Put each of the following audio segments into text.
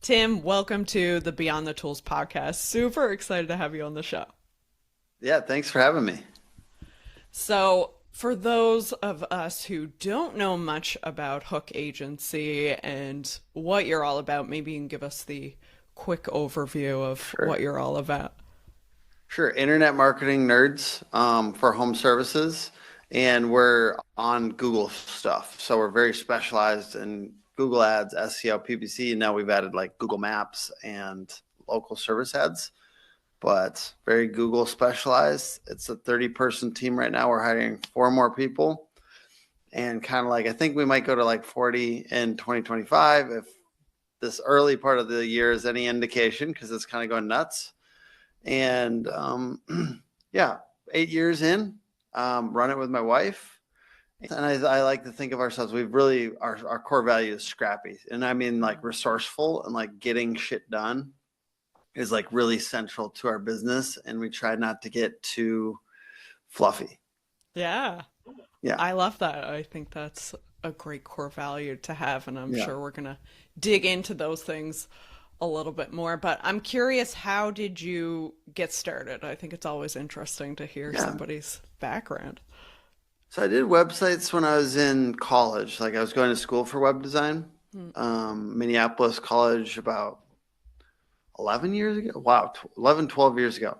Tim, welcome to the Beyond the Tools podcast. Super excited to have you on the show. Yeah, thanks for having me. So, for those of us who don't know much about Hook Agency and what you're all about, maybe you can give us the quick overview of Sure. what you're all about. Sure. Internet marketing nerds for home services. And we're on Google stuff. So we're very specialized in Google Ads, SEO, PPC. And now we've added like Google Maps and local service ads, but very Google specialized. It's a 30-person team right now. We're hiring 4 more people. And kind of like, I think we might go to like 40 in 2025 if this early part of the year is any indication, because it's kind of going nuts. And yeah, 8 years in, run it with my wife. And I like to think of ourselves, we've really, our core value is scrappy. And I mean like resourceful and like getting shit done is like really central to our business. And we try not to get too fluffy. Yeah, Yeah. I love that. I think that's a great core value to have, and I'm Yeah. sure we're going to dig into those things a little bit more. But I'm curious, how did you get started? I think it's always interesting to hear Yeah. somebody's background. So I did websites when I was in college. Like I was going to school for web design, Hmm. Minneapolis College about 11 years ago. Wow, 11, 12 years ago.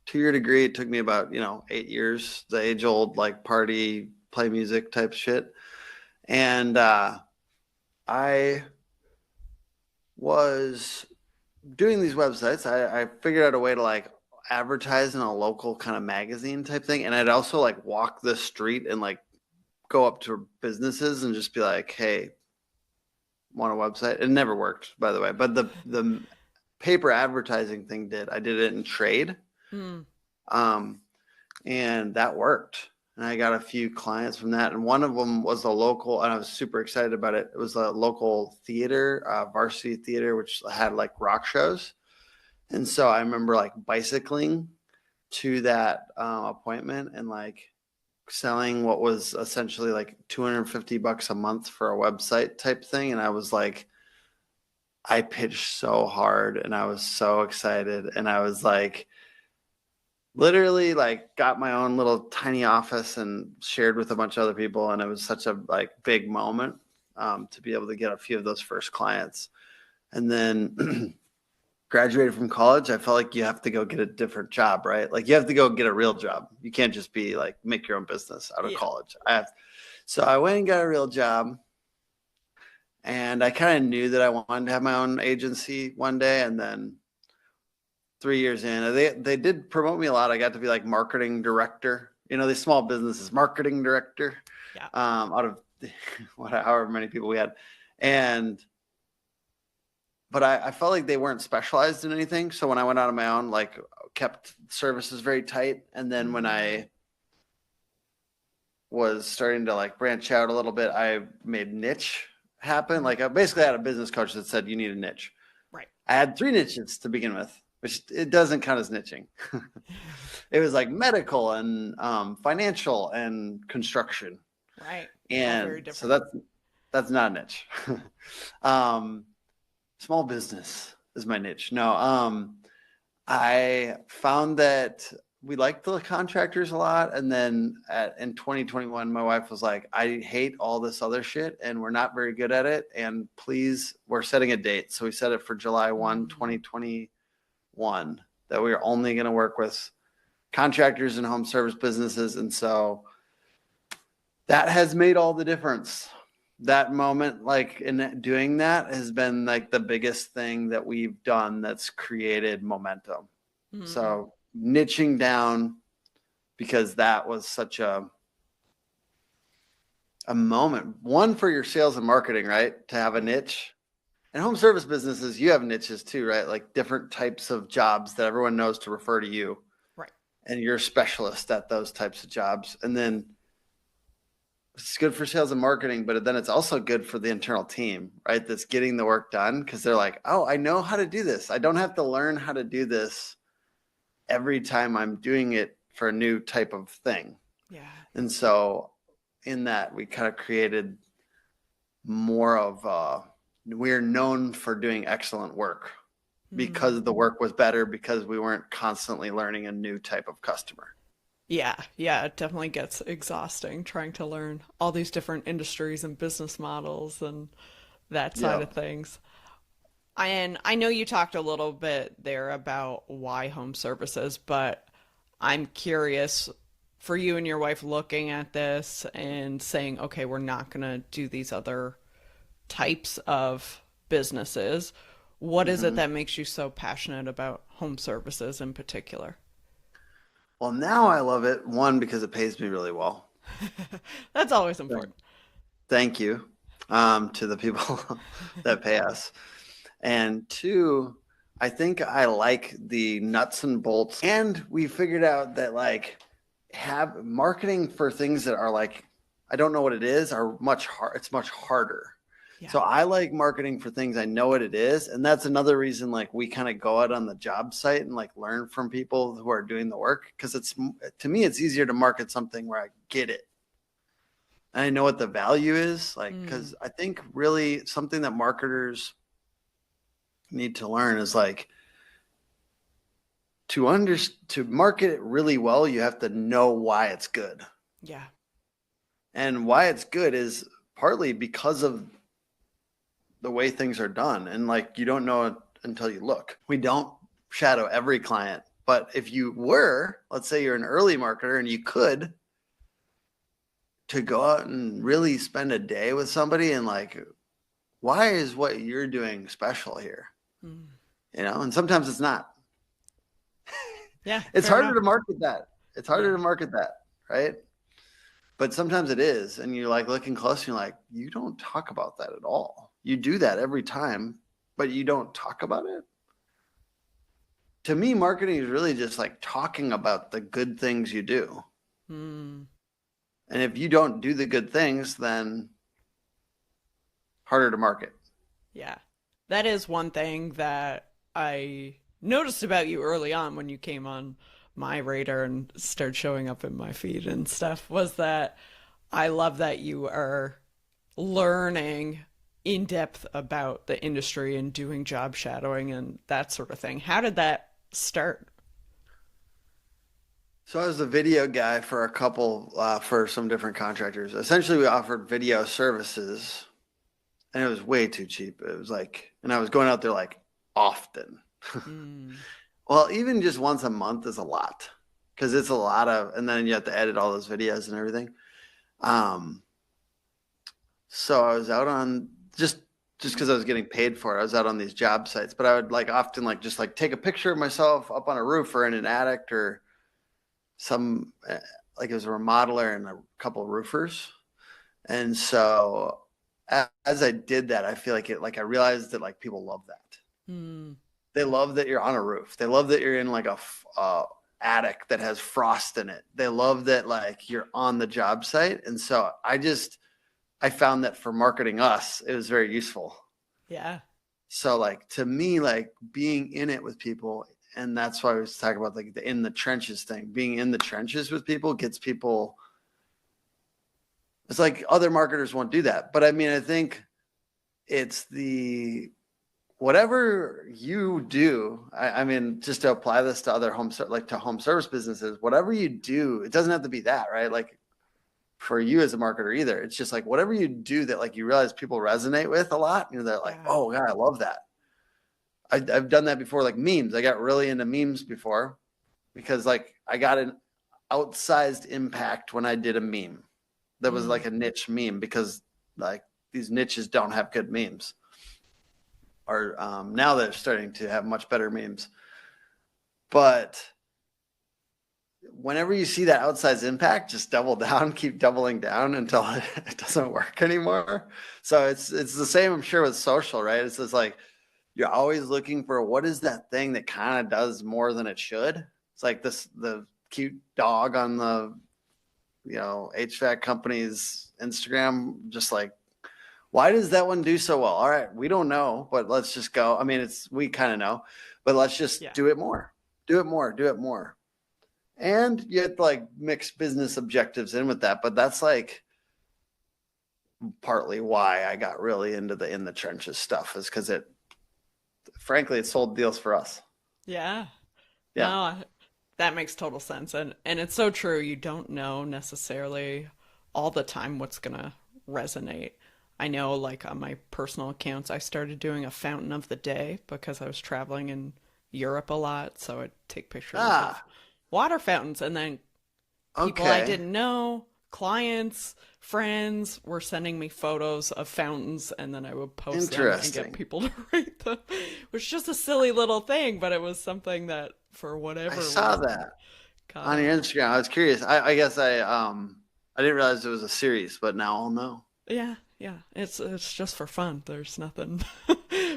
2-year degree. It took me about, 8 years, the age old, like party, play music type shit. And I was doing these websites. I figured out a way to like advertise in a local kind of magazine type thing. And I'd also like walk the street and like go up to businesses and just be like, hey, want a website? It never worked, by the way. But the paper advertising thing did. I did it in trade. Hmm. Um, and that worked. And I got a few clients from that. And one of them was a local, and I was super excited about it. It was a local theater, varsity theater, which had like rock shows. And so I remember like bicycling to that appointment and like selling what was essentially like $250 a month for a website type thing. And I was like, I pitched so hard and I was so excited. And I was like, literally like got my own little tiny office and shared with a bunch of other people. And it was such a like big moment to be able to get a few of those first clients. And then graduated from college, I felt like you have to go get a different job, right? Like you have to go get a real job. You can't just be like make your own business out of Yeah. college. So I went and got a real job, and I kind of knew that I wanted to have my own agency one day. And then 3 years in, they did promote me a lot. I got to be like marketing director. These small businesses, marketing director, Yeah. out of however many people we had, but I felt like they weren't specialized in anything. So when I went out on my own, like kept services very tight. And then when I was starting to like branch out a little bit, I made niche happen. Like I basically had a business coach that said, you need a niche. Right. I had 3 niches to begin with, which it doesn't count as niching. It was like medical and financial and construction. Right. All very And so different. that's not a niche. um, Small business is my niche. No, I found that we liked the contractors a lot. And then in 2021, my wife was like, I hate all this other shit and we're not very good at it. And please, we're setting a date. So we set it for July 1, Mm. 2021, that we are only going to work with contractors and home service businesses. And so that has made all the difference. That moment, like in doing that, has been like the biggest thing that we've done that's created momentum. Hmm. So niching down, because that was such a moment, one for your sales and marketing, right? To have a Right. niche. And home service businesses, you have niches too, right? Like different types of jobs that everyone knows to refer to you, Right. and you're a specialist at those types of jobs. And then it's good for sales and marketing, but then it's also good for the internal team, right? That's getting the work done, because they're like, oh, I know how to do this. I don't have to learn how to do this every time I'm doing it for a new type of thing. Yeah. And so in that, we kind of created more of we're known for doing excellent work Hmm. because the work was better because we weren't constantly learning a new type of customer. Yeah, yeah, it definitely gets exhausting trying to learn all these different industries and business models and that side Yeah. of things. And I know you talked a little bit there about why home services, but I'm curious for you and your wife looking at this and saying, okay, we're not going to do these other types of businesses. What is it Hmm. that makes you so passionate about home services in particular? Well, now I love it. One, because it pays me really well. That's always Right. important. Thank you to the people that pay us. And two, I think I like the nuts and bolts. And we figured out that like have marketing for things that are like, I don't know what it is, are much hard. It's much harder. Yeah. So I like marketing for things I know what it is. And that's another reason like we kind of go out on the job site and like learn from people who are doing the work. Cause it's to me, it's easier to market something where I get it and I know what the value is. Like, Mm, cause I think really something that marketers need to learn is like to market it really well, you have to know why it's good. yeah. And why it's good is partly because of the way things are done. And like you don't know it until you look. We don't shadow every client, but if you were, let's say you're an early marketer and you could to go out and really spend a day with somebody and like, why is what you're doing special here? Mm. You know, and sometimes it's not. Yeah, It's fair harder enough. to market that. It's harder Yeah. to market that, right? But sometimes it is. And you're like looking close and you're like, you don't talk about that at all. You do that every time, but you don't talk about it. To me, marketing is really just like talking about the good things you do. Mm. And if you don't do the good things, then harder to market. Yeah. That is one thing that I noticed about you early on when you came on my radar and started showing up in my feed and stuff was that I love that you are learning in depth about the industry and doing job shadowing and that sort of thing. How did that start? So I was the video guy for a couple, for some different contractors. Essentially, we offered video services and it was way too cheap. It was like, and I was going out there like often. Mm. Well, even just once a month is a lot because it's a lot of, and then you have to edit all those videos and everything. Um, so I was out on just because I was getting paid for it. I was out on these job sites, but I would like often like just like take a picture of myself up on a roof or in an attic or some like it was a remodeler and a couple of roofers. And so as I did that, I feel like it like I realized that like people love that. Mm. They love that you're on a roof. They love that you're in like a attic that has frost in it. They love that like you're on the job site. And so I found that for marketing us, it was very useful. Yeah. So like to me, like being in it with people, and that's why I was talking about like the in the trenches thing. Being in the trenches with people gets people. It's like other marketers won't do that, but I mean, I think it's the whatever you do. I mean, just to apply this to other like to home service businesses, whatever you do, it doesn't have to be that, right? Like for you as a marketer either. It's just like whatever you do that like you realize people resonate with a lot. You know, they're like, Yeah. oh God, I love that. I've done that before, like memes. I got really into memes before because like I got an outsized impact when I did a meme that was Mm. like a niche meme because like these niches don't have good memes. Or now they're starting to have much better memes. But whenever you see that outsized impact, just double down, keep doubling down until it doesn't work anymore. So it's the same, I'm sure, with social, right? It's just like you're always looking for what is that thing that kind of does more than it should. It's like this the cute dog on the HVAC company's Instagram, just like why does that one do so well? All right, we don't know, but let's just go. I mean, it's we kind of know, but let's just Yeah. do it more. Do it more, do it more. And you have to like mix business objectives in with that, but that's like partly why I got really into the in the trenches stuff is because frankly, it sold deals for us. Yeah. No, Yeah. that makes total sense. And it's so true. You don't know necessarily all the time what's gonna resonate. I know like on my personal accounts, I started doing a fountain of the day because I was traveling in Europe a lot, so I'd take pictures of Ah, water fountains and then people I okay. didn't know, clients, friends were sending me photos of fountains and then I would post them and get Interesting. people to rate them. It was just a silly little thing, but it was something that for I whatever saw reason that caught on your on. Instagram. I was curious. I guess I didn't realize it was a series, but now I'll know. Yeah, yeah. It's just for fun. There's nothing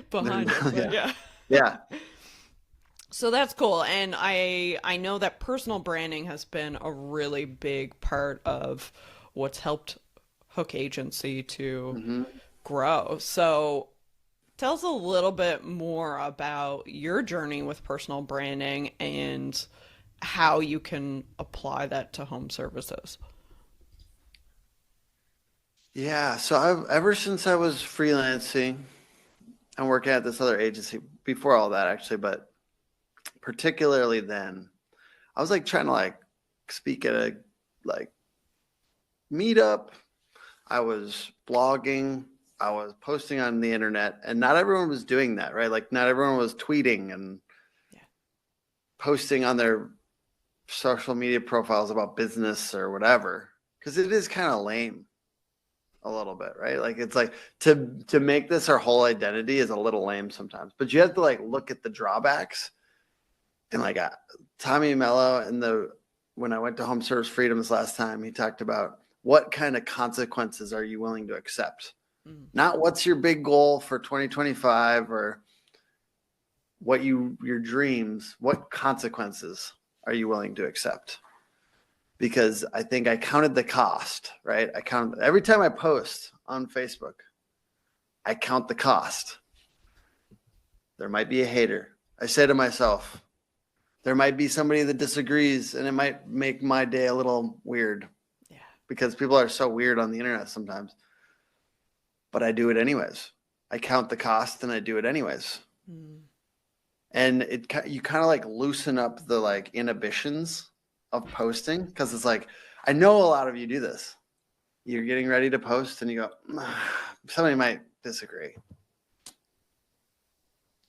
behind it, but Yeah. yeah. Yeah. So that's cool. And I know that personal branding has been a really big part of what's helped Hook Agency to Hmm. grow. So tell us a little bit more about your journey with personal branding and how you can apply that to home services. Yeah. So I've ever since I was freelancing and working at this other agency before all that actually, but particularly then, I was like trying to like speak at a like meetup. I was blogging. I was posting on the internet, and not everyone was doing that, right? Like not everyone was tweeting and Yeah. posting on their social media profiles about business or whatever, because it is kind of lame a little bit, right? Like it's like to make this our whole identity is a little lame sometimes, but you have to like look at the drawbacks and like Tommy Mello and the when I went to Home Service Freedoms last time, he talked about what kind of consequences are you willing to accept? Mm, Not what's your big goal for 2025 or what your dreams, what consequences are you willing to accept? Because I think I counted the cost, right? I count every time I post on Facebook, I count the cost. There might be a hater. I say to myself, there might be somebody that disagrees and it might make my day a little weird yeah. because people are so weird on the internet sometimes. But I do it anyways. I count the cost and I do it anyways. Mm, And you kind of like loosen up the like inhibitions of posting because it's like I know a lot of you do this. You're getting ready to post and you go, somebody might disagree.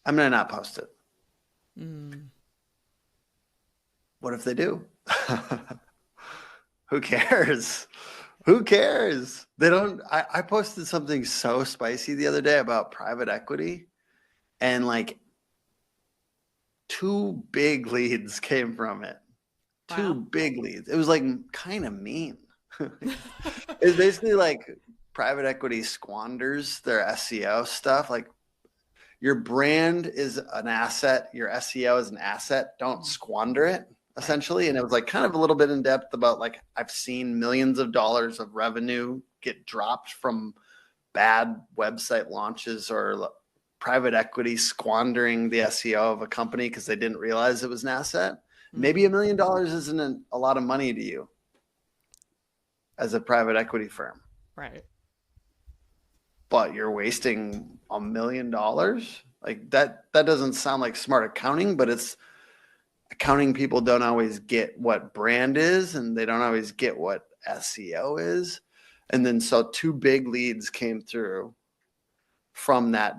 I'm gonna not post it. mm, What if they do? Who cares? Who cares? They don't. I posted something so spicy the other day about private equity, and like two big leads came from it. Two wow. big leads. It was like kind of mean. It's basically like private equity squanders their SEO stuff. Like your brand is an asset, your SEO is an asset. Don't squander it, Right. essentially. And it was like kind of a little bit in depth about like I've seen millions of dollars of revenue get dropped from bad website launches or private equity squandering the SEO of a company because they didn't realize it was an asset. Maybe Mm, $1 million isn't a lot of money to you as a private equity firm, right. but you're wasting $1 million. Like that doesn't sound like smart accounting, but it's accounting people don't always get what brand is and they don't always get what SEO is. And then so two big leads came through from that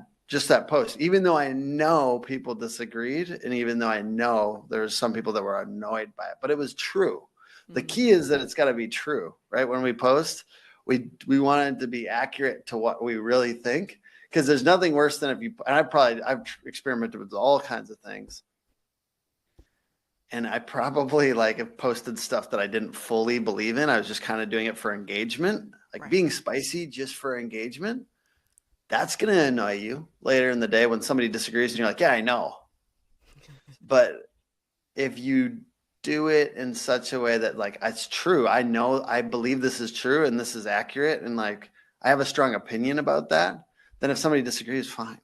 post, even though I know people disagreed and even though I know there's some people that were annoyed by it, but it was true. The Mm, key is that it's got to be true, right? When we post, we want it to be accurate to what we really think because there's nothing worse than if you and I've experimented with all kinds of things and I probably like have posted stuff that I didn't fully believe in. I was just kind of doing it for engagement, like right. being spicy just for engagement. That's going to annoy you later in the day when somebody disagrees and you're like, yeah, I know. But if you do it in such a way that like it's true, I know, I believe this is true and this is accurate and like I have a strong opinion about that, then if somebody disagrees, fine.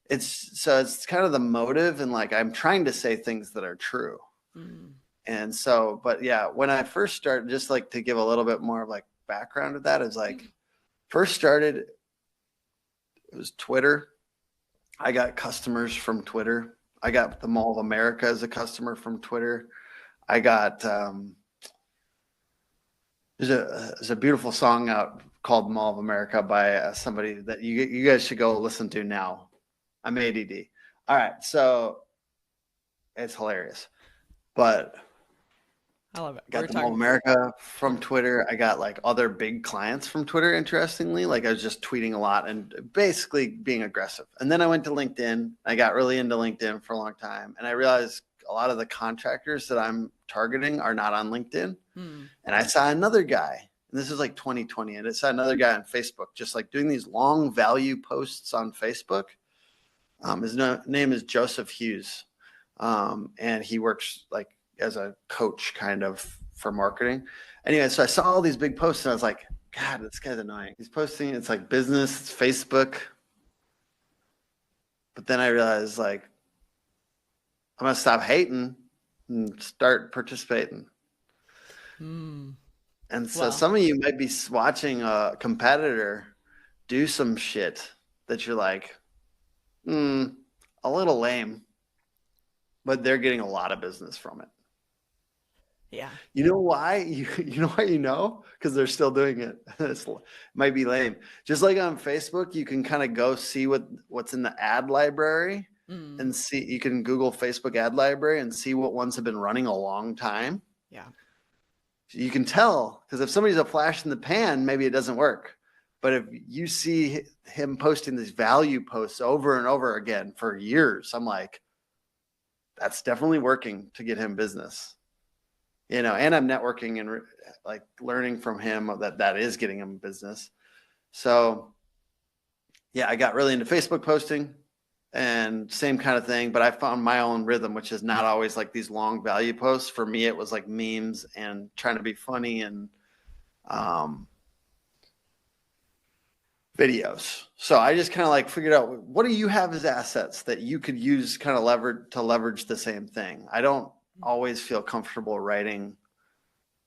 It's kind of the motive and like I'm trying to say things that are true. Mm, And so, but yeah, when I first started, just like to give a little bit more of like background to that, is yeah. like First started, it was Twitter. I got customers from Twitter. I got the Mall of America as a customer from Twitter. I got there's a beautiful song out called Mall of America by somebody that you guys should go listen to now. I'm ADD. All right, so it's hilarious. But I love it. I We got were the Mall of talking. America from Twitter. I got like other big clients from Twitter, interestingly. Like I was just tweeting a lot and basically being aggressive. And then I went to LinkedIn. I got really into LinkedIn for a long time. And I realized a lot of the contractors that I'm targeting are not on LinkedIn. Hmm. And I saw another guy, and this is like 2020, and I saw another guy on Facebook just like doing these long value posts on Facebook. His name is Joseph Hughes. And he works like as a coach kind of for marketing. Anyway, so I saw all these big posts and I was like, God, this guy's annoying. He's posting, it's like business, it's Facebook. But then I realized like, I'm going to stop hating and start participating. Hmm. And so Well, some of you might be watching a competitor do some shit that you're like, a little lame, but they're getting a lot of business from it. yeah. You know why? You know why you know? Because they're still doing it. It might be lame. Just like on Facebook, you can kind of go see what's in the ad library Hmm. and see. You can Google Facebook ad library and see what ones have been running a long time. Yeah. You can tell because if somebody's a flash in the pan, maybe it doesn't work. But if you see him posting these value posts over and over again for years, I'm like, that's definitely working to get him business. And I'm networking and like learning from him that is getting him business. So yeah, I got really into Facebook posting and same kind of thing, but I found my own rhythm, which is not always like these long value posts. For me, it was like memes and trying to be funny and um, videos. So I just kind of like figured out what do you have as assets that you could use kind of leverage the same thing. I don't always feel comfortable writing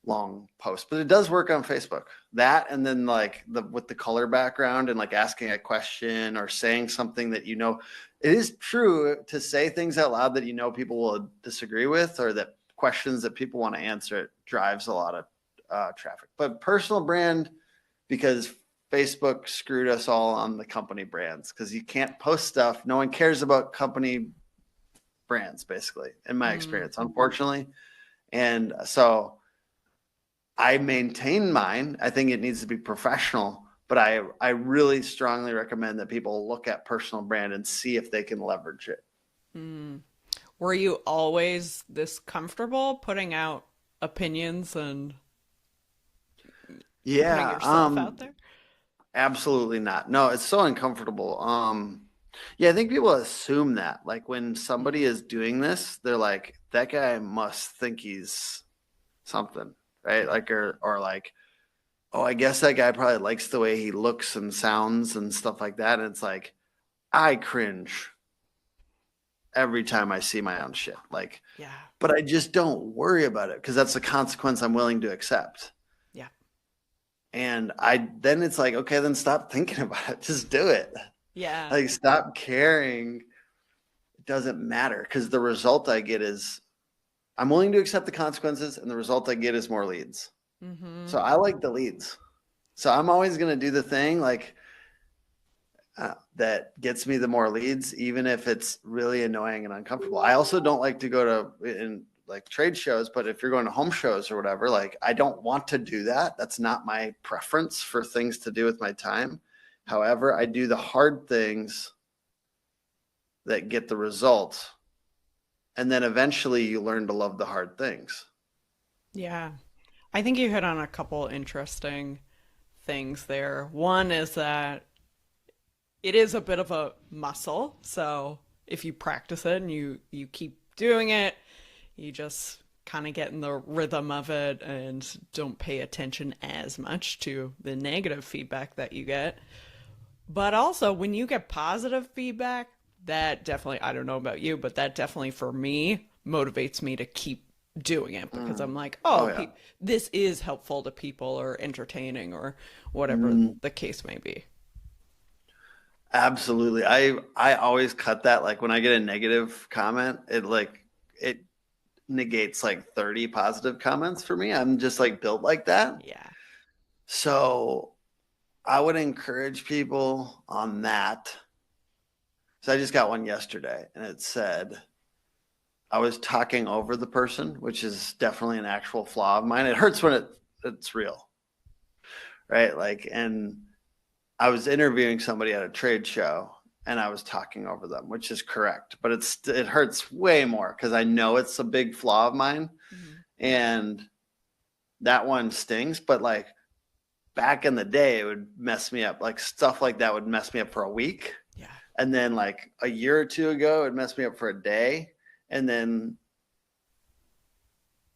long post, but it does work on Facebook. That and then like with the color background and like asking a question or saying something that it is true to say things out loud that people will disagree with or that questions that people want to answer. It drives a lot of traffic. But personal brand, because Facebook screwed us all on the company brands because you can't post stuff. No one cares about company brands, basically, in my Hmm. experience, unfortunately. And so I maintain mine. I think it needs to be professional, but I really strongly recommend that people look at personal brand and see if they can leverage it. Hmm. Were you always this comfortable putting out opinions and putting Yeah, yourself out there? absolutely not. No, it's so uncomfortable. Yeah, I think people assume that. Like when somebody Hmm. is doing this, they're like, that guy must think he's something, right? Yeah. Like or like, oh, I guess that guy probably likes the way he looks and sounds and stuff like that. And it's like, I cringe every time I see my own shit. Like, Yeah. but I just don't worry about it because that's the consequence I'm willing to accept. Yeah. And then it's like, okay, then stop thinking about it. Just do it. Yeah. Like, stop caring. It doesn't matter because the result I get is I'm willing to accept the consequences, and the result I get is more leads. Hmm. So I like the leads. So I'm always going to do the thing like that gets me the more leads, even if it's really annoying and uncomfortable. I also don't like to go to in like trade shows, but if you're going to home shows or whatever, like I don't want to do that. That's not my preference for things to do with my time. However, I do the hard things that get the results. And then eventually you learn to love the hard things. Yeah. I think you hit on a couple interesting things there. One is that it is a bit of a muscle. So if you practice it and you keep doing it, you just kind of get in the rhythm of it and don't pay attention as much to the negative feedback that you get. But also, when you get positive feedback, that definitely, I don't know about you, but that definitely for me motivates me to keep doing it because I'm Mm. like, Oh oh, yeah. this is helpful to people or entertaining or whatever Mm, the case may be. absolutely. I always cut that. Like when I get a negative comment, it negates like 30 positive comments for me. I'm just like built like that. Yeah. So I would encourage people on that. So I just got one yesterday and it said I was talking over the person, which is definitely an actual flaw of mine. It hurts when it's real, right? Like, and I was interviewing somebody at a trade show and I was talking over them, which is correct, but it hurts way more because I know it's a big flaw of mine, Hmm. and that one stings. But like back in the day, it would mess me up. Like stuff like that would mess me up for a week, Yeah. and then like a year or two ago, it messed me up for a day, and then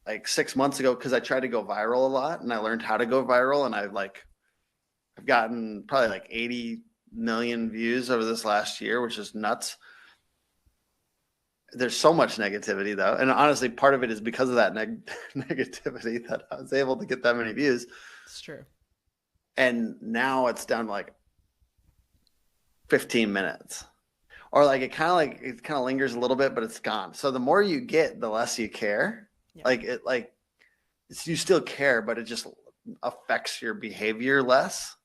like 6 months ago, because I tried to go viral a lot and I learned how to go viral, and I've gotten probably like 80 million views over this last year, which is nuts. There's so much negativity though. And honestly, part of it is because of that negativity that I was able to get that many views. It's true. And now it's down to like 15 minutes. Or like it kind of lingers a little bit, but it's gone. So the more you get, the less you care. Yeah. You still care, but it just affects your behavior less.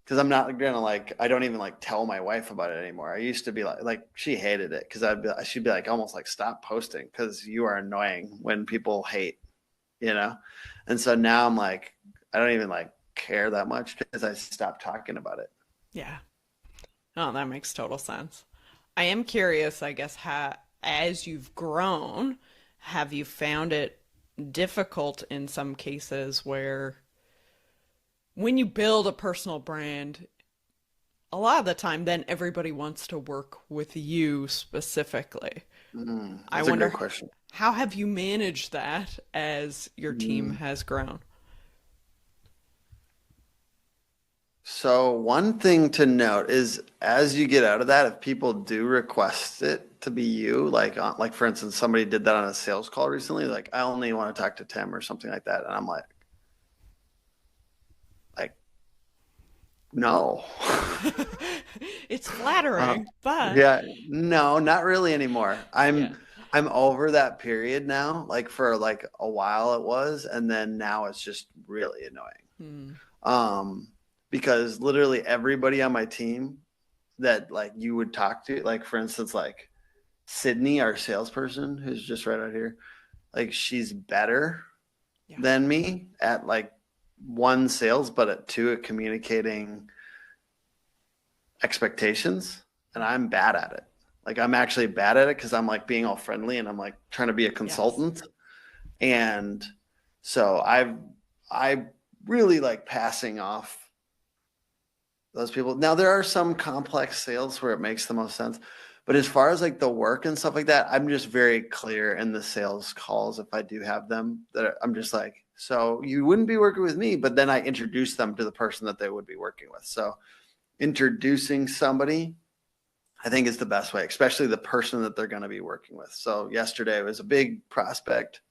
Because I'm not gonna like I don't even like tell my wife about it anymore. I used to be like she hated it because she'd be like almost like stop posting because you are annoying when people hate, you know. And so now I'm like I don't even like care that much because I stopped talking about it. Yeah. Oh, that makes total sense. I am curious, I guess, how, as you've grown, have you found it difficult in some cases where when you build a personal brand, a lot of the time, then everybody wants to work with you specifically. I That's a great wonder, question. how have you managed that as your team Mm. has grown? So one thing to note is as you get out of that, if people do request it to be you, like for instance, somebody did that on a sales call recently, like I only want to talk to Tim or something like that, and I'm like no. It's Uh, flattering, but yeah, no, not really anymore. yeah. I'm over that period now. Like for like a while it was, and then now it's just really annoying. Hmm. Um, because literally everybody on my team that like you would talk to, like for instance, like Sydney, our salesperson, who's just right out here, like she's better Yeah. than me at like one sales, but at two at communicating expectations, and I'm bad at it. Like I'm actually bad at it because I'm like being all friendly and I'm like trying to be a Yes. consultant. And so I really like passing off those people. Now there are some complex sales where it makes the most sense. But as far as like the work and stuff like that, I'm just very clear in the sales calls if I do have them that I'm just like, so you wouldn't be working with me, but then I introduce them to the person that they would be working with. So introducing somebody I think is the best way, especially the person that they're going to be working with. So yesterday was a big prospect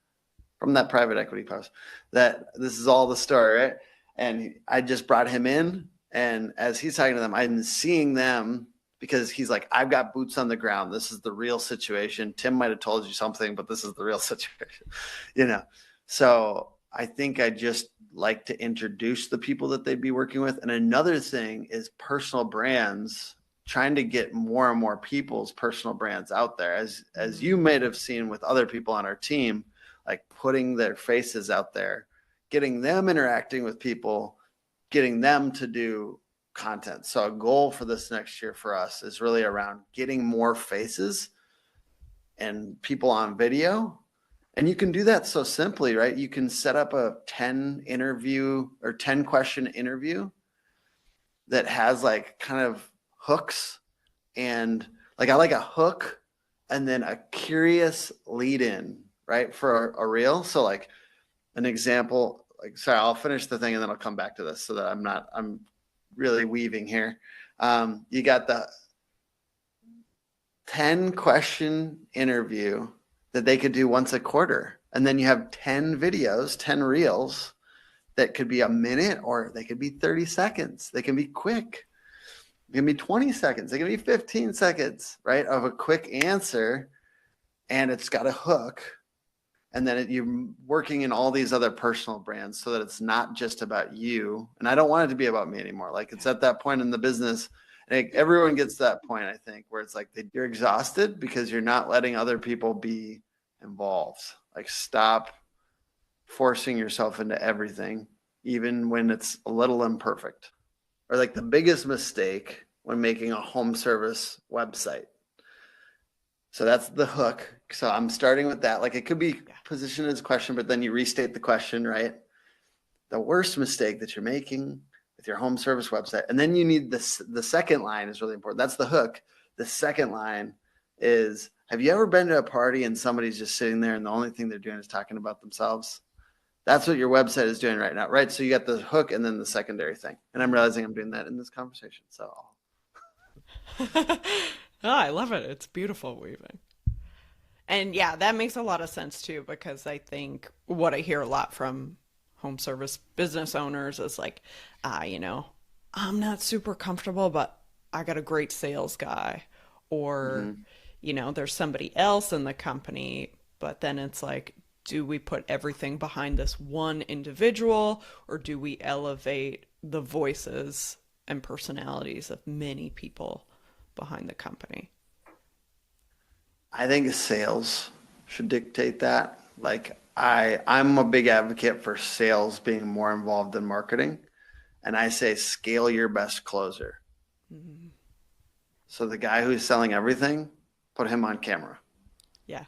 from that private equity post that this is all the story, right? And I just brought him in. And as he's talking to them, I'm seeing them because he's like, I've got boots on the ground. This is the real situation. Tim might have told you something, but this is the real situation, you know? So I think I just like to introduce the people that they'd be working with. And another thing is personal brands, trying to get more and more people's personal brands out there. As you Mm. might have seen with other people on our team, like putting their faces out there, getting them interacting with people, getting them to do content. So a goal for this next year for us is really around getting more faces and people on video. And you can do that so simply, right? You can set up a 10 interview or 10 question interview that has like kind of hooks and like I like a hook and then a curious lead in, right? For a reel. So like an example, like sorry, I'll finish the thing and then I'll come back to this so that I'm really weaving here. You got the 10 question interview that they could do once a quarter. And then you have 10 videos, 10 reels that could be a minute or they could be 30 seconds. They can be quick. It can be 20 seconds. It can be 15 seconds, right? Of a quick answer. And it's got a hook. And then you're working in all these other personal brands so that it's not just about you. And I don't want it to be about me anymore. Like it's at that point in the business. And everyone gets to that point, I think, where it's like you're exhausted because you're not letting other people be involved. Like stop forcing yourself into everything, even when it's a little imperfect. Or like the biggest mistake when making a home service website. So that's the hook. So I'm starting with that. Like it could be positioned as a question, but then you restate the question, right? The worst mistake that you're making with your home service website. And then you need this, the second line is really important. That's the hook. The second line is, have you ever been to a party and somebody's just sitting there and the only thing they're doing is talking about themselves? That's what your website is doing right now, right? So you got the hook and then the secondary thing. And I'm realizing I'm doing that in this conversation. So Oh, I love it. It's beautiful weaving. And yeah, that makes a lot of sense too, because I think what I hear a lot from home service business owners is like, I'm not super comfortable, but I got a great sales guy. Or, mhm. there's somebody else in the company, but then it's like, do we put everything behind this one individual, or do we elevate the voices and personalities of many people behind the company? I think sales should dictate that. Like I'm a big advocate for sales being more involved in marketing. And I say scale your best closer. Mhm. So the guy who's selling everything, put him on camera. Yeah.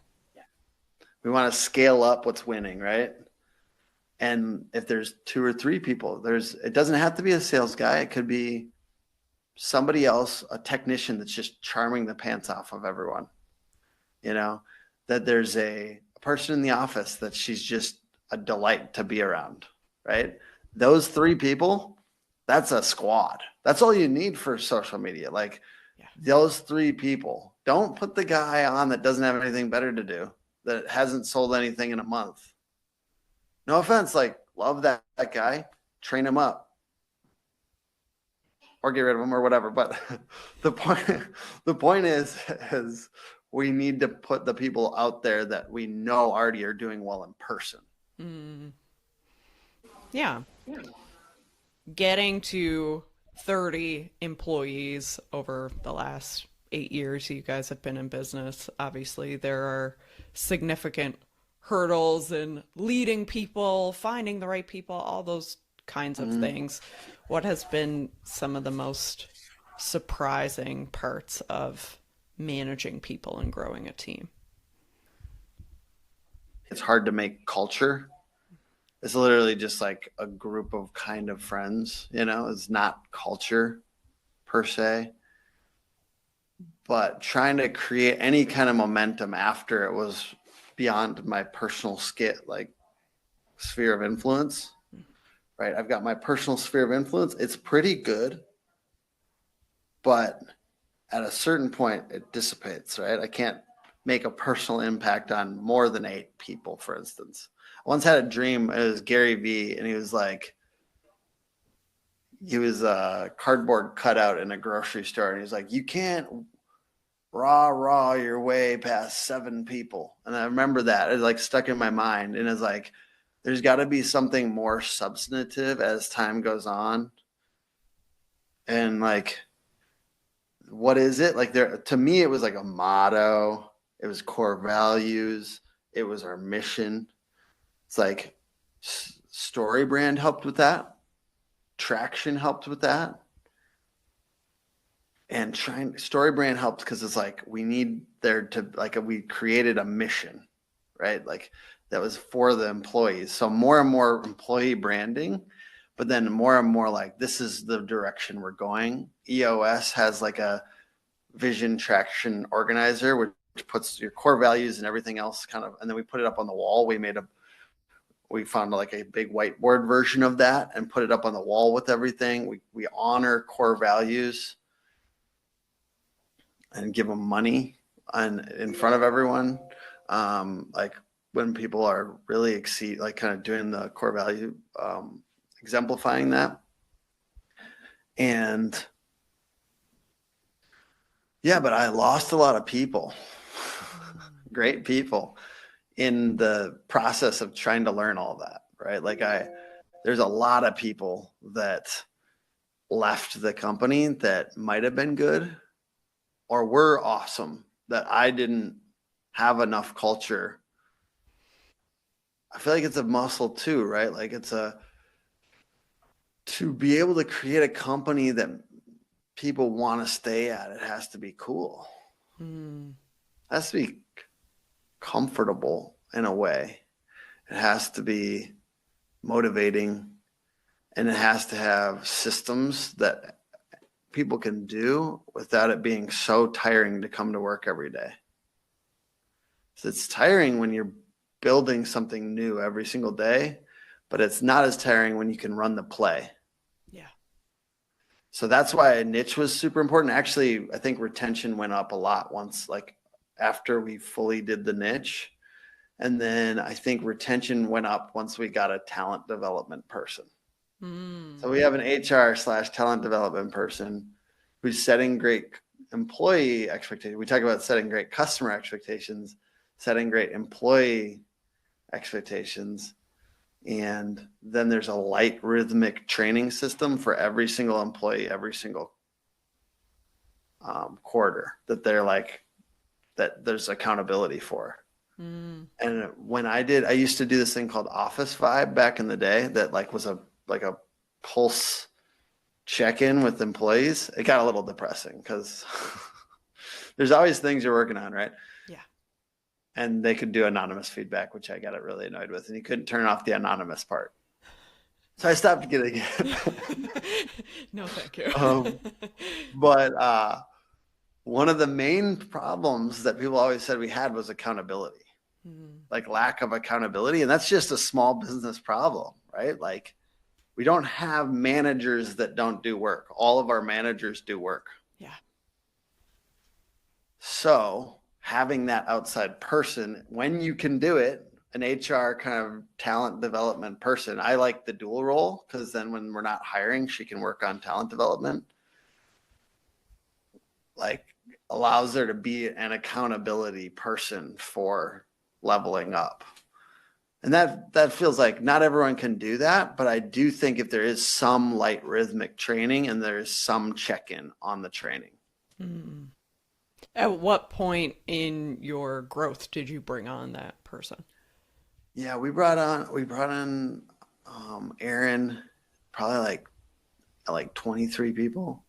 We want to scale up what's winning, right? And if there's two or three people, it doesn't have to be a sales guy. It could be somebody else, a technician that's just charming the pants off of everyone. You know, that there's a person in the office that she's just a delight to be around, right? Those three people, that's a squad. That's all you need for social media. Like Yeah. those three people. Don't put the guy on that doesn't have anything better to do, that hasn't sold anything in a month. No offense, like love that guy, train him up or get rid of him or whatever. But the point the point is we need to put the people out there that we know already are doing well in person. Mm, yeah. Getting to 30 employees over the last 8 years you guys have been in business, obviously there are significant hurdles in leading people, finding the right people, all those kinds of Mm-hmm. things. What has been some of the most surprising parts of managing people and growing a team? It's hard to make culture. It's literally just like a group of kind of friends, it's not culture per se, but trying to create any kind of momentum after it was beyond my personal skit, like sphere of influence, right? I've got my personal sphere of influence. It's pretty good, but at a certain point, it dissipates, right? I can't make a personal impact on more than 8 people, for instance. I once had a dream. It was Gary Vee, and he was a cardboard cutout in a grocery store, and he's like, "You can't raw your way past 7 people." And I remember that it like stuck in my mind, and it's like, there's got to be something more substantive as time goes on, and like what is it like there to me it was like a motto, it was core values, it was our mission. It's like story brand helped with that, traction helped with that, and trying story brand helped because it's like we need there to like we created a mission, right? Like that was for the employees, so more and more employee branding, but then more and more like this is the direction we're going. EOS has like a vision traction organizer, which puts your core values and everything else kind of, and then we put it up on the wall. We found like a big whiteboard version of that and put it up on the wall with everything. We honor core values and give them money in front of everyone. like when people are really like kind of doing the core value, exemplifying that. And yeah, but I lost a lot of people, great people in the process of trying to learn all that, right? There's a lot of people that left the company that might have been good or were awesome that I didn't have enough culture. I feel like it's a muscle too, right? Like to be able to create a company that people want to stay at, it has to be cool. Mm. It has to be comfortable in a way. It has to be motivating, and it has to have systems that people can do without it being so tiring to come to work every day. So it's tiring when you're building something new every single day, but it's not as tiring when you can run the play. Yeah. So that's why a niche was super important. Actually, I think retention went up a lot once, like after we fully did the niche. And then I think retention went up once we got a talent development person. Mm. So we have an HR/talent development person who's setting great employee expectations. We talk about setting great customer expectations, setting great employee expectations. And then there's a light rhythmic training system for every single employee, every single quarter that there's accountability for. Mm. And when I used to do this thing called Office Vibe back in the day that was a pulse check-in with employees. It got a little depressing because there's always things you're working on, right? Yeah. And they could do anonymous feedback, which I got really annoyed with, and you couldn't turn off the anonymous part. So I stopped getting it. No, thank you. But one of the main problems that people always said we had was accountability, like lack of accountability. And that's just a small business problem, right? Like we don't have managers that don't do work. All of our managers do work. Yeah. So having that outside person, when you can do it, an HR kind of talent development person. I like the dual role because then when we're not hiring, she can work on talent development. Like allows there to be an accountability person for leveling up. And that feels like not everyone can do that, but I do think if there is some light rhythmic training and there is some check-in on the training. Mm. At what point in your growth did you bring on that person? Yeah, we brought on Aaron, probably like 23 people.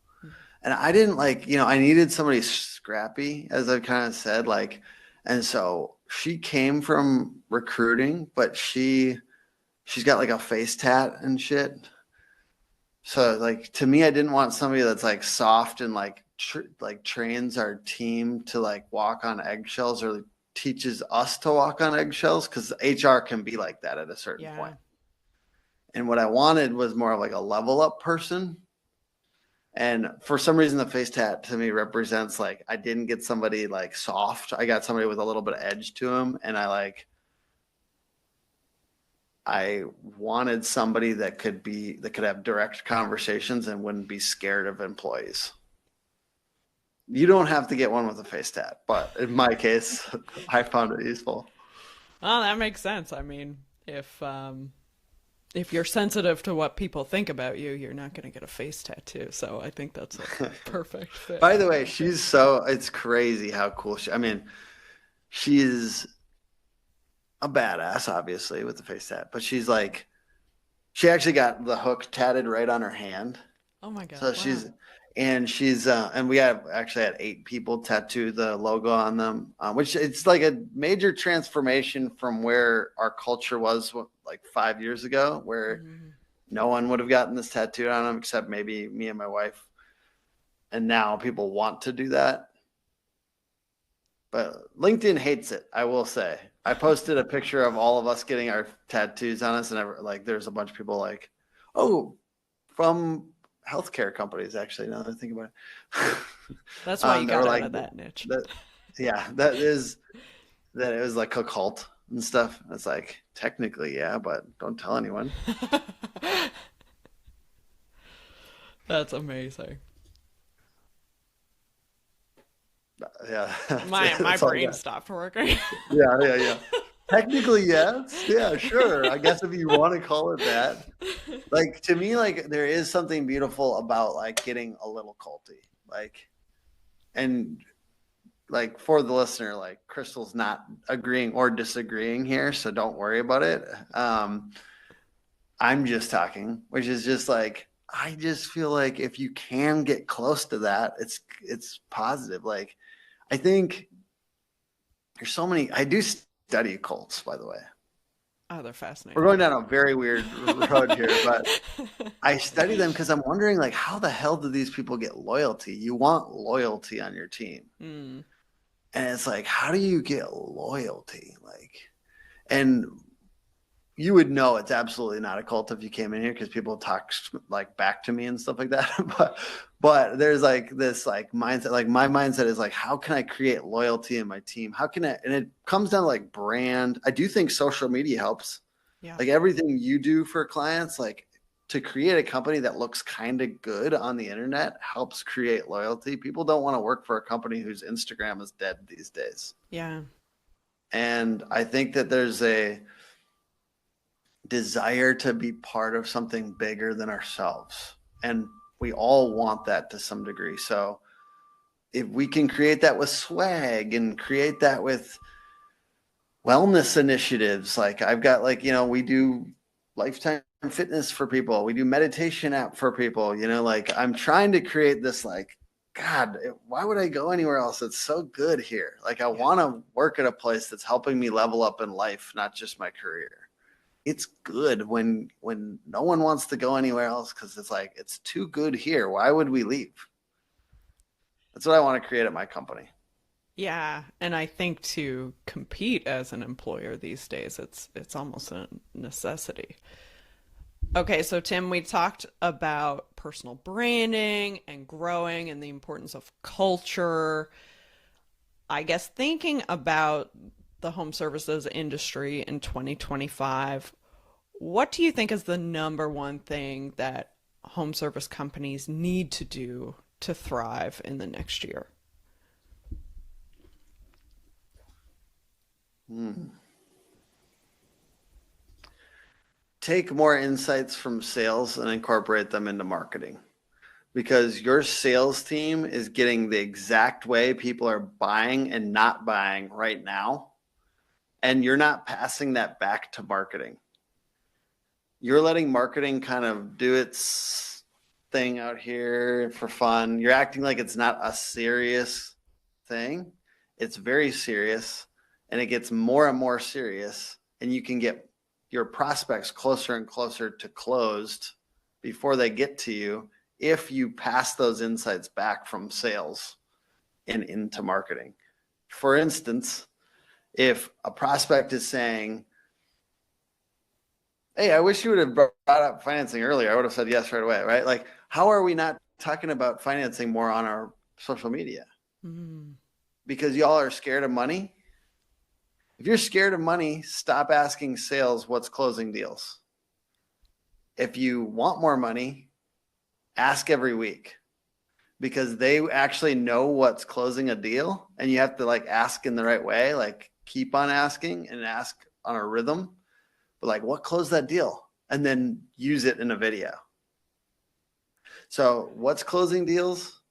And I didn't I needed somebody scrappy, as I kind of said, and so she came from recruiting, but she's got like a face tat and shit. So to me, I didn't want somebody that's like soft and trains our team to walk on eggshells or teaches us to walk on eggshells, because HR can be like that at a certain point. And what I wanted was more of like a level up person. And for some reason, the face tat to me represents I didn't get somebody soft. I got somebody with a little bit of edge to him. And I wanted somebody that could have direct conversations and wouldn't be scared of employees. You don't have to get one with a face tat, but in my case, I found it useful. Well, that makes sense. I mean, if you're sensitive to what people think about you, you're not going to get a face tattoo. So I think that's a perfect fit. By the way, it's crazy how cool she's a badass, obviously, with the face tat, but she actually got the hook tatted right on her hand. Oh my God. So wow. and we have actually had 8 people tattoo the logo on them, which it's like a major transformation from where our culture was 5 years ago, where no one would have gotten this tattooed on them except maybe me and my wife. And now people want to do that. But LinkedIn hates it, I will say. I posted a picture of all of us getting our tattoos on us, and there's a bunch of people oh, from healthcare companies, actually, now that I think about it. That's why you got out of that niche. Yeah, that is that it was like a cult and stuff. It's like technically, yeah, but don't tell anyone. That's amazing. Yeah, My that's all I brain got. stopped working. Yeah, yeah, yeah. Technically, yes. Yeah, sure. I guess if you want to call it that. Like to me, like there is something beautiful about like getting a little culty. Like and like for the listener, like Crystal's not agreeing or disagreeing here, so don't worry about it. I'm just talking, which is just like I just feel like if you can get close to that, it's positive. Like I think there's so many. I do study cults, by the way. Oh, they're We're fascinating. going down a very weird road here, but I study them because I'm wondering, like, how the hell do these people get loyalty? You want loyalty on your team, Mm, and it's like, how do you get loyalty? Like, and you would know it's absolutely not a cult if you came in here because people talk like back to me and stuff like that. but there's like this like mindset. Like my mindset is like, how can I create loyalty in my team? How can I? And it comes down to like brand. I do think social media helps. yeah. Like everything you do for clients, like to create a company that looks kind of good on the internet helps create loyalty. People don't want to work for a company whose Instagram is dead these days. Yeah. And I think that there's a desire to be part of something bigger than ourselves. And we all want that to some degree. So if we can create that with swag and create that with wellness initiatives, like I've got like, we do lifetime fitness for people. We do meditation app for people, like I'm trying to create this like, God, why would I go anywhere else? It's so good here. Like I Yeah. want to work at a place that's helping me level up in life, not just my career. It's good when no one wants to go anywhere else because it's like it's too good here. Why would we leave? That's what I want to create at my company. Yeah, and I think to compete as an employer these days, it's almost a necessity. Okay, so Tim, we talked about personal branding and growing and the importance of culture. I guess thinking about the home services industry in 2025, what do you think is the number one thing that home service companies need to do to thrive in the next year? Hmm. Take more insights from sales and incorporate them into marketing because your sales team is getting the exact way people are buying and not buying right now. And you're not passing that back to marketing. You're letting marketing kind of do its thing out here for fun. You're acting like it's not a serious thing. It's very serious and it gets more and more serious. And you can get your prospects closer and closer to closed before they get to you if you pass those insights back from sales and into marketing. For instance, if a prospect is saying, hey, I wish you would have brought up financing earlier, I would have said yes right away, right? Like, how are we not talking about financing more on our social media? Mm, Because y'all are scared of money. If you're scared of money, stop asking sales what's closing deals. If you want more money, ask every week because they actually know what's closing a deal and you have to like ask in the right way, like keep on asking and ask on a rhythm, but like what closed that deal and then use it in a video. So what's closing deals?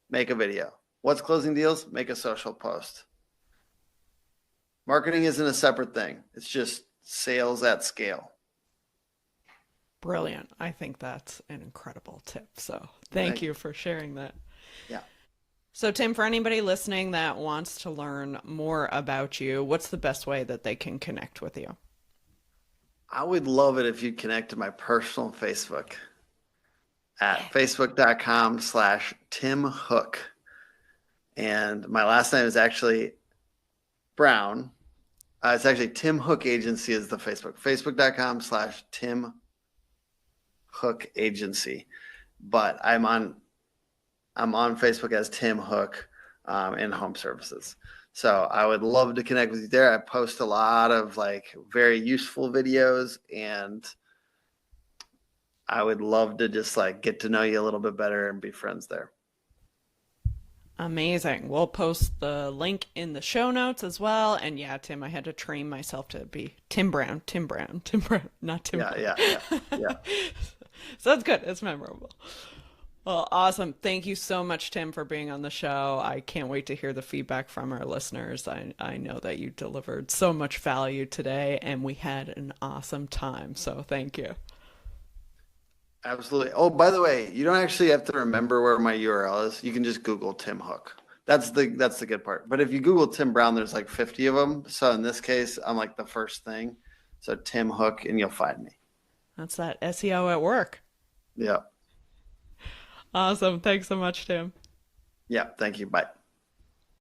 Make a video. What's closing deals? Make a social post. Marketing isn't a separate thing. It's just sales at scale. brilliant. I think that's an incredible tip. So thank Thank you. you for sharing that. Yeah. So, Tim, for anybody listening that wants to learn more about you, what's the best way that they can connect with you? I would love it if you connect to my personal Facebook Yeah. at facebook.com/Tim Hook. And my last name is actually Brown. It's actually Tim Hook Agency is the Facebook. Facebook.com/Tim Hook Agency. But I'm on Facebook as Tim Hook. in home services. So I would love to connect with you there. I post a lot of like very useful videos, and I would love to just like get to know you a little bit better and be friends there. Amazing. We'll post the link in the show notes as well. And yeah, Tim, I had to train myself to be Tim Brown, Tim Brown, Tim Brown, not Tim Yeah, yeah, Brown. yeah, yeah. So that's good. It's memorable. Well, awesome. Thank you so much, Tim, for being on the show. I can't wait to hear the feedback from our listeners. I know that you delivered so much value today, and we had an awesome time. So thank you. Absolutely. Oh, by the way, you don't actually have to remember where my URL is. You can just Google Tim Hook. That's the good part. But if you Google Tim Brown, there's like 50 of them. So in this case, I'm like the first thing. So Tim Hook, and you'll find me. That's that SEO at work. Yeah. Awesome. Thanks so much, Tim. Yeah. Thank you. Bye.